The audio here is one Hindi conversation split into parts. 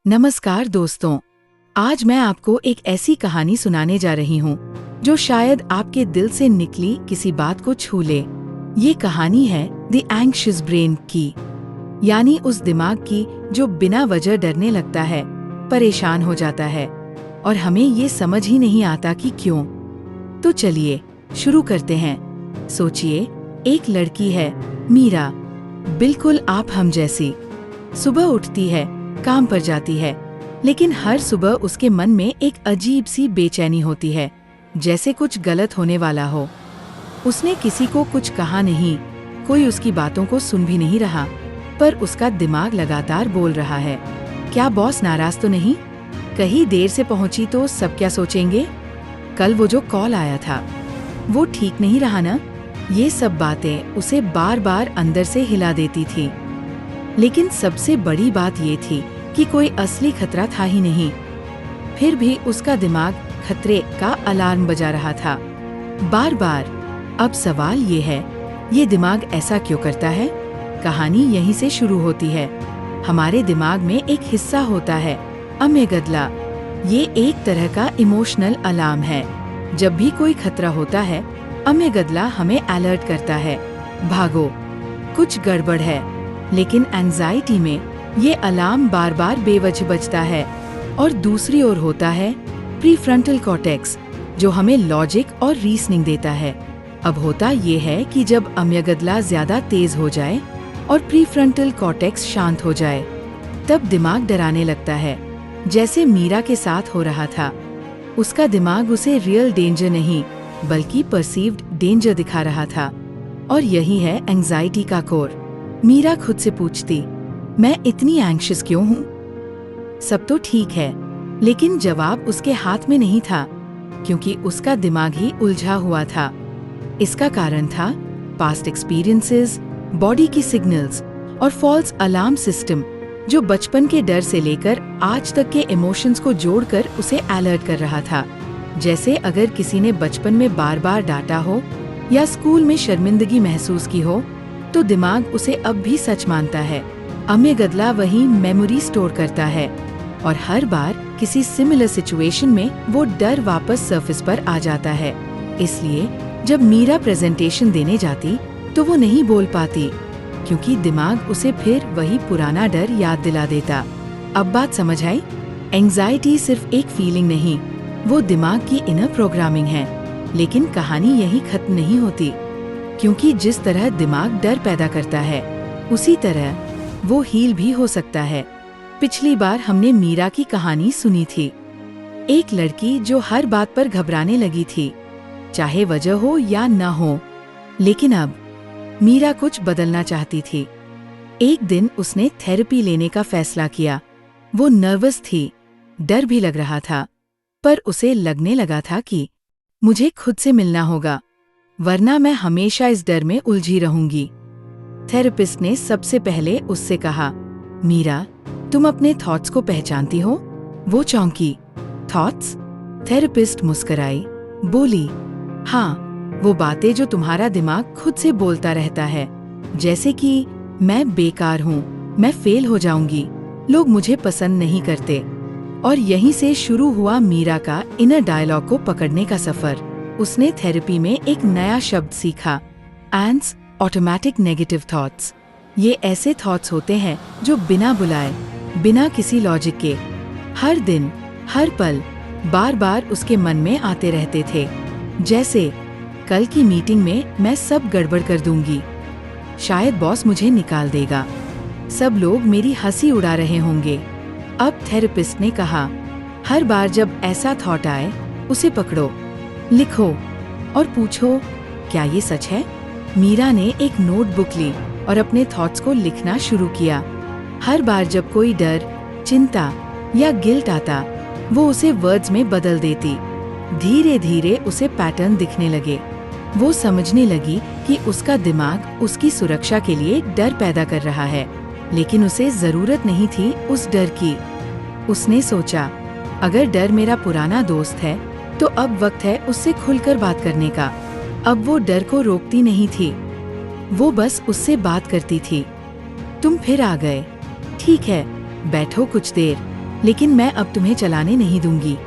नमस्कार दोस्तों, आज मैं आपको एक ऐसी कहानी सुनाने जा रही हूँ जो शायद आपके दिल से निकली किसी बात को छू ले। ये कहानी है द एंग्शियस ब्रेन की, यानी उस दिमाग की जो बिना वजह डरने लगता है, परेशान हो जाता है और हमें ये समझ ही नहीं आता कि क्यों। तो चलिए शुरू करते हैं। सोचिए, एक लड़की है, मीरा, बिल्कुल आप हम जैसी। सुबह उठती है, काम पर जाती है, लेकिन हर सुबह उसके मन में एक अजीब सी बेचैनी होती है, जैसे कुछ गलत होने वाला हो। उसने किसी को कुछ कहा नहीं, कोई उसकी बातों को सुन भी नहीं रहा, पर उसका दिमाग लगातार बोल रहा है, क्या बॉस नाराज तो नहीं? कहीं देर से पहुंची तो सब क्या सोचेंगे? कल वो जो कॉल आया था, वो ठीक नहीं रहा ना? ये सब बातें उसे बार बार अंदर से हिला देती थी। लेकिन सबसे बड़ी बात ये थी कि कोई असली खतरा था ही नहीं। फिर भी उसका दिमाग खतरे का अलार्म बजा रहा था, बार बार। अब सवाल ये है, ये दिमाग ऐसा क्यों करता है? कहानी यहीं से शुरू होती है। हमारे दिमाग में एक हिस्सा होता है, अमेगडला। ये एक तरह का इमोशनल अलार्म है। जब भी कोई खतरा होता है, अमेगडला हमें अलर्ट करता है, भागो, कुछ गड़बड़ है। लेकिन एंजाइटी में ये अलार्म बार बार बेवजह बजता है। और दूसरी ओर होता है प्रीफ्रंटल कॉर्टेक्स, जो हमें लॉजिक और रीजनिंग देता है। अब होता ये है कि जब अमेगडला ज्यादा तेज हो जाए और प्रीफ्रंटल कॉर्टेक्स शांत हो जाए, तब दिमाग डराने लगता है, जैसे मीरा के साथ हो रहा था। उसका दिमाग उसे रियल डेंजर नहीं, बल्कि परसीव्ड डेंजर दिखा रहा था। और यही है एंजाइटी का कोर। मीरा खुद से पूछती, मैं इतनी एंग्शियस क्यों हूँ? सब तो ठीक है, लेकिन जवाब उसके हाथ में नहीं था, क्योंकि उसका दिमाग ही उलझा हुआ था। इसका कारण था पास्ट एक्सपीरियंसेस, बॉडी की सिग्नल्स और फॉल्स अलार्म सिस्टम, जो बचपन के डर से लेकर आज तक के इमोशंस को जोड़कर उसे अलर्ट कर रहा था। जैसे अगर किसी ने बचपन में बार बार डांटा हो या स्कूल में शर्मिंदगी महसूस की हो, तो दिमाग उसे अब भी सच मानता है। अमेगडला वही मेमोरी स्टोर करता है और हर बार किसी सिमिलर सिचुएशन में वो डर वापस सरफेस पर आ जाता है। इसलिए जब मीरा प्रेजेंटेशन देने जाती तो वो नहीं बोल पाती, क्योंकि दिमाग उसे फिर वही पुराना डर याद दिला देता। अब बात समझ आई? एंजाइटी सिर्फ एक फीलिंग नहीं, वो दिमाग की इनर प्रोग्रामिंग है। लेकिन कहानी यही खत्म नहीं होती, क्योंकि जिस तरह दिमाग डर पैदा करता है, उसी तरह वो हील भी हो सकता है। पिछली बार हमने मीरा की कहानी सुनी थी, एक लड़की जो हर बात पर घबराने लगी थी, चाहे वजह हो या न हो। लेकिन अब मीरा कुछ बदलना चाहती थी। एक दिन उसने थेरेपी लेने का फैसला किया। वो नर्वस थी, डर भी लग रहा था, पर उसे लगने लगा था कि मुझे खुद से मिलना होगा, वरना मैं हमेशा इस डर में उलझी रहूंगी। थेरेपिस्ट ने सबसे पहले उससे कहा, मीरा, तुम अपने थॉट्स को पहचानती हो? वो चौंकी। थॉट्स? थेरेपिस्ट मुस्कुराई, बोली, हाँ, वो बातें जो तुम्हारा दिमाग खुद से बोलता रहता है, जैसे कि मैं बेकार हूँ, मैं फेल हो जाऊंगी, लोग मुझे पसंद नहीं करते। और यहीं से शुरू हुआ मीरा का इनर डायलॉग को पकड़ने का सफर। उसने थेरेपी में एक नया शब्द सीखा, एंस ऑटोमेटिक नेगेटिव थॉट्स। ये ऐसे थॉट्स होते हैं जो बिना बुलाए, बिना किसी लॉजिक के, हर दिन, हर पल, बार बार उसके मन में आते रहते थे। जैसे, कल की मीटिंग में मैं सब गड़बड़ कर दूंगी, शायद बॉस मुझे निकाल देगा, सब लोग मेरी हंसी उड़ा रहे होंगे। अब थेरेपिस्ट ने कहा, हर बार जब ऐसा थॉट आए, उसे पकड़ो, लिखो और पूछो, क्या ये सच है? मीरा ने एक नोटबुक ली और अपने थॉट्स को लिखना शुरू किया। हर बार जब कोई डर, चिंता या गिल्ट आता, वो उसे वर्ड्स में बदल देती। धीरे धीरे उसे पैटर्न दिखने लगे। वो समझने लगी कि उसका दिमाग उसकी सुरक्षा के लिए डर पैदा कर रहा है, लेकिन उसे जरूरत नहीं थी उस डर की। उसने सोचा, अगर डर मेरा पुराना दोस्त है, तो अब वक्त है उससे खुलकर बात करने का। अब वो डर को रोकती नहीं थी, वो बस उससे बात करती थी। तुम फिर आ गए, ठीक है, बैठो कुछ देर। लेकिन मैं अब तुम्हें चलाने नहीं दूंगी।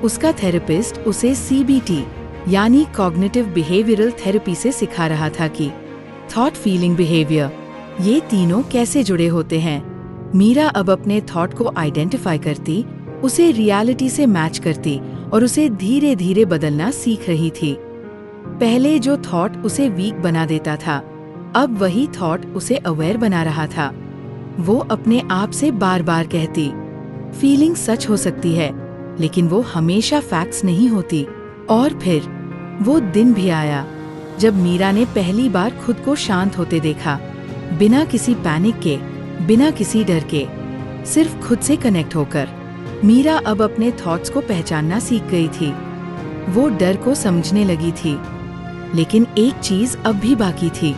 उसका थेरेपिस्ट उसे CBT यानी कॉग्निटिव बिहेवियरल थेरेपी से सिखा रहा था कि थॉट, फीलिंग, बिहेवियर ये तीनों कैसे जुड़े होते हैं। मीरा अब अपने थॉट को आइडेंटिफाई करती, उसे रियलिटी से मैच करती और उसे धीरे धीरे बदलना सीख रही थी। पहले जो थॉट उसे वीक बना देता था, अब वही थॉट उसे अवेयर बना रहा था। वो अपने आप से बार बार कहती, फीलिंग सच हो सकती है, लेकिन वो हमेशा फैक्ट्स नहीं होती। और फिर वो दिन भी आया जब मीरा ने पहली बार खुद को शांत होते देखा, बिना किसी पैनिक के, बिना किसी डर के, सिर्फ खुद से कनेक्ट होकर। मीरा अब अपने थॉट्स को पहचानना सीख गई थी। वो डर को समझने लगी थी, लेकिन एक चीज अब भी बाकी थी।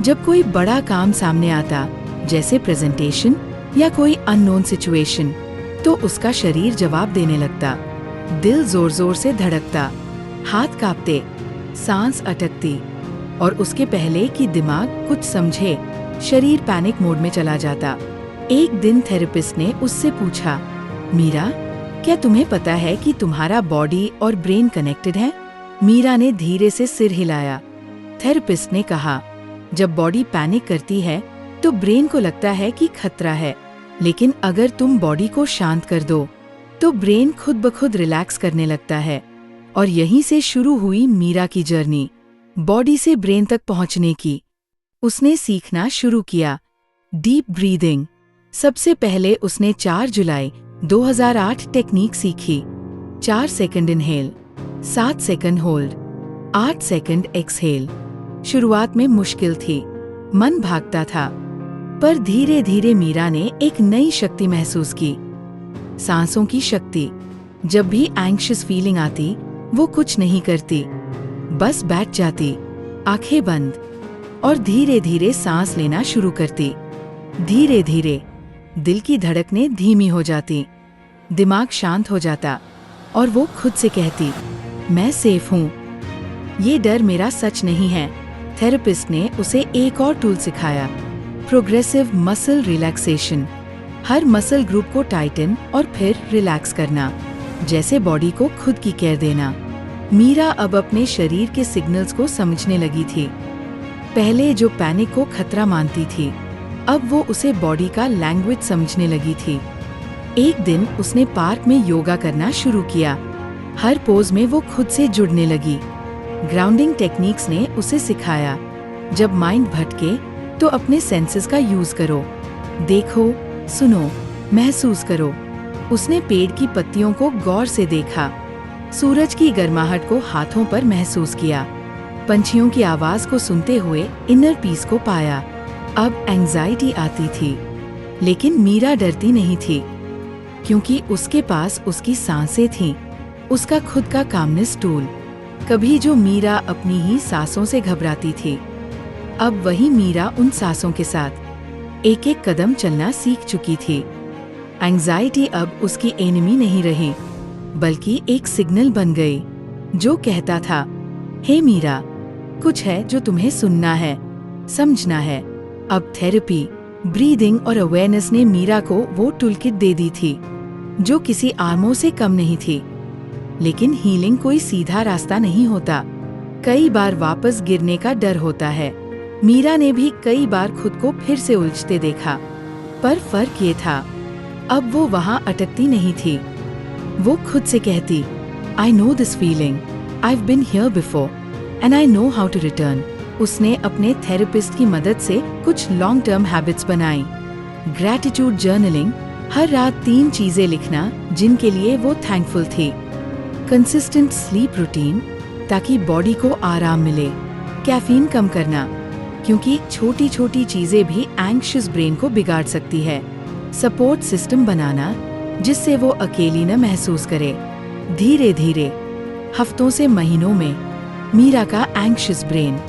जब कोई बड़ा काम सामने आता, जैसे प्रेजेंटेशन या कोई अननोन सिचुएशन, तो उसका शरीर जवाब देने लगता। दिल जोर जोर से धड़कता, हाथ कांपते, सांस अटकती, और उसके पहले कि दिमाग कुछ समझे, शरीर पैनिक मोड में चला जाता। एक दिन थेरेपिस्ट ने उससे पूछा, मीरा, क्या तुम्हें पता है कि तुम्हारा बॉडी और ब्रेन कनेक्टेड है? मीरा ने धीरे से सिर हिलाया। थेरेपिस्ट ने कहा, जब बॉडी पैनिक करती है तो ब्रेन को लगता है कि खतरा है, लेकिन अगर तुम बॉडी को शांत कर दो तो ब्रेन खुद ब खुद रिलैक्स करने लगता है। और यहीं से शुरू हुई मीरा की जर्नी, बॉडी से ब्रेन तक पहुंचने की। उसने सीखना शुरू किया डीप ब्रीदिंग। सबसे पहले उसने 4 जुलाई 2008 टेक्निक सीखी। 4 second inhale, 7 second hold, 8 second exhale. शुरुआत में मुश्किल थी, मन भागता था, पर धीरे धीरे मीरा ने एक नई शक्ति महसूस की, सांसों की शक्ति। जब भी एंग्शियस फीलिंग आती, वो कुछ नहीं करती, बस बैठ जाती, आंखें बंद, और धीरे धीरे सांस लेना शुरू करती। धीरे धीरे दिल की धड़कनें धीमी हो जाती, दिमाग शांत हो जाता, और वो खुद से कहती, मैं सेफ हूँ, ये डर मेरा सच नहीं है। थेरेपिस्ट ने उसे एक और टूल सिखाया, प्रोग्रेसिव मसल रिलैक्सेशन। हर मसल ग्रुप को टाइटन और फिर रिलैक्स करना, जैसे बॉडी को खुद की केयर देना। मीरा अब अपने शरीर के सिग्नल्स को समझने लगी थी। पहले जो पैनिक को खतरा मानती थी, अब वो उसे बॉडी का लैंग्वेज समझने लगी थी। एक दिन उसने पार्क में योगा करना शुरू किया। हर पोज में वो खुद से जुड़ने लगी। ग्राउंडिंग टेक्निक्स ने उसे सिखाया, जब माइंड भटके तो अपने सेंसेस का यूज करो, देखो, सुनो, महसूस करो। उसने पेड़ की पत्तियों को गौर से देखा, सूरज की गर्माहट को हाथों पर महसूस किया, पंछियों की आवाज को सुनते हुए इनर पीस को पाया। अब एंजाइटी आती थी, लेकिन मीरा डरती नहीं थी, क्योंकि उसके पास उसकी सांसें थीं, उसका खुद का कामनेस टूल। कभी जो मीरा अपनी ही सांसों से घबराती थी, अब वही मीरा उन सांसों के साथ एक एक कदम चलना सीख चुकी थी। एंजाइटी अब उसकी एनिमी नहीं रही, बल्कि एक सिग्नल बन गई, जो कहता था, हे मीरा, कुछ है जो तुम्हें सुनना है, समझना है। अब थेरेपी, ब्रीदिंग और अवेयरनेस ने मीरा को वो टूलकिट दे दी थी, जो किसी आर्मों से कम नहीं थी। लेकिन हीलिंग कोई सीधा रास्ता नहीं होता, कई बार वापस गिरने का डर होता है। मीरा ने भी कई बार खुद को फिर से उलझते देखा, पर फर्क ये था, अब वो वहाँ अटकती नहीं थी। वो खुद से कहती, I know this feeling, I've been here before and I know how to return। उसने अपने थेरेपिस्ट की मदद से कुछ लॉन्ग टर्म हैबिट्स बनाई। ग्रैटिट्यूड जर्नलिंग, हर रात 3 चीजें लिखना जिनके लिए वो थैंकफुल थी। कंसिस्टेंट स्लीप रूटीन, ताकि बॉडी को आराम मिले। कैफीन कम करना, क्योंकि छोटी छोटी चीजें भी एंग्शियस ब्रेन को बिगाड़ सकती है। सपोर्ट सिस्टम बनाना, जिससे वो अकेली न महसूस करे। धीरे धीरे, हफ्तों से महीनों में, मीरा का एंग्शियस ब्रेन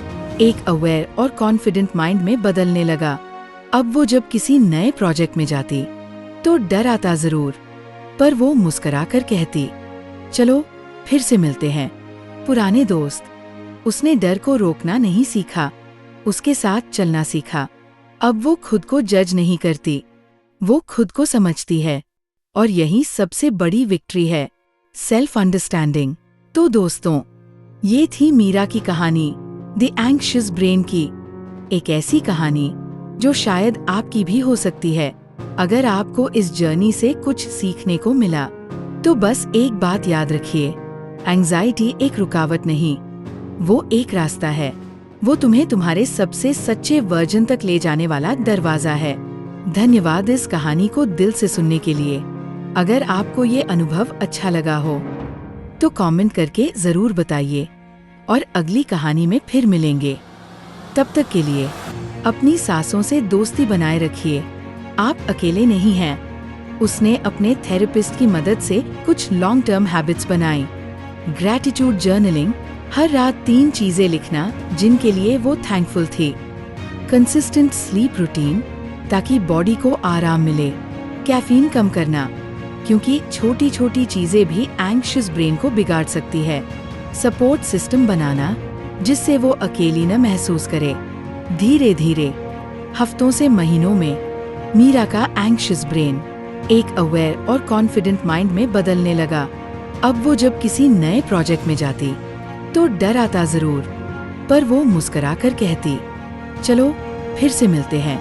एक अवेयर और कॉन्फिडेंट माइंड में बदलने लगा। अब वो जब किसी नए प्रोजेक्ट में जाती तो डर आता जरूर, पर वो मुस्कुराकर कहती, चलो फिर से मिलते हैं, पुराने दोस्त। उसने डर को रोकना नहीं सीखा, उसके साथ चलना सीखा। अब वो खुद को जज नहीं करती, वो खुद को समझती है। और यही सबसे बड़ी विक्ट्री है, सेल्फ अंडरस्टैंडिंग। तो दोस्तों, ये थी मीरा की कहानी, द एंग्शियस ब्रेन की। एक ऐसी कहानी जो शायद आपकी भी हो सकती है। अगर आपको इस जर्नी से कुछ सीखने को मिला, तो बस एक बात याद रखिए, एंग्जाइटी एक रुकावट नहीं, वो एक रास्ता है। वो तुम्हें तुम्हारे सबसे सच्चे वर्जन तक ले जाने वाला दरवाजा है। धन्यवाद इस कहानी को दिल से सुनने के लिए। अगर आपको ये अनुभव अच्छा लगा हो, तो कमेंट करके जरूर बताइए और अगली कहानी में फिर मिलेंगे। तब तक के लिए अपनी सांसों से दोस्ती बनाए रखिए। आप अकेले नहीं हैं। उसने अपने थेरेपिस्ट की मदद से कुछ लॉन्ग टर्म हैबिट्स बनाई। ग्रैटिट्यूड जर्नलिंग, हर रात 3 चीजें लिखना जिनके लिए वो थैंकफुल थी। कंसिस्टेंट स्लीप रूटीन, ताकि बॉडी को आराम मिले। कैफीन कम करना, क्योंकि छोटी छोटी चीजें भी एंग्शियस ब्रेन को बिगाड़ सकती है। सपोर्ट सिस्टम बनाना, जिससे वो अकेली न महसूस करे। धीरे धीरे, हफ्तों से महीनों में, मीरा का एंग्शियस ब्रेन एक अवेयर और कॉन्फिडेंट माइंड में बदलने लगा। अब वो जब किसी नए प्रोजेक्ट में जाती, तो डर आता जरूर, पर वो मुस्कुराकर कहती, चलो फिर से मिलते हैं,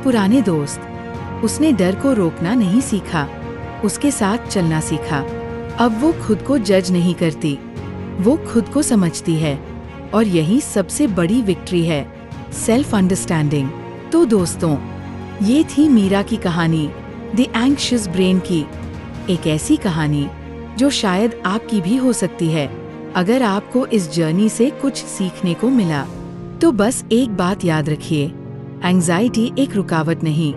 पुराने दोस्त। उसने डर को रोकना नहीं सीखा, उसके साथ चलना सीखा। अब वो खुद को जज नहीं करती, वो खुद को समझती है, और यही सबसे बड़ी विक्ट्री है, सेल्फ अंडरस्टैंडिंग। तो दोस्तों, ये थी मीरा की कहानी, द एंग्शियस ब्रेन की। एक ऐसी कहानी जो शायद आपकी भी हो सकती है। अगर आपको इस जर्नी से कुछ सीखने को मिला, तो बस एक बात याद रखिए, एंग्जाइटी एक रुकावट नहीं,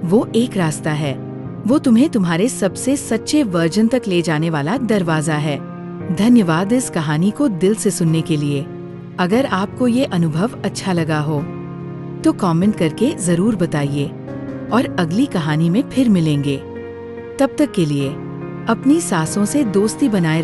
वो एक रास्ता है। वो तुम्हें तुम्हारे सबसे सच्चे वर्जन तक ले जाने वाला दरवाजा है। धन्यवाद इस कहानी को दिल से सुनने के लिए। अगर आपको ये अनुभव अच्छा लगा हो, तो कमेंट करके जरूर बताइए और अगली कहानी में फिर मिलेंगे। तब तक के लिए अपनी सांसों से दोस्ती बनाए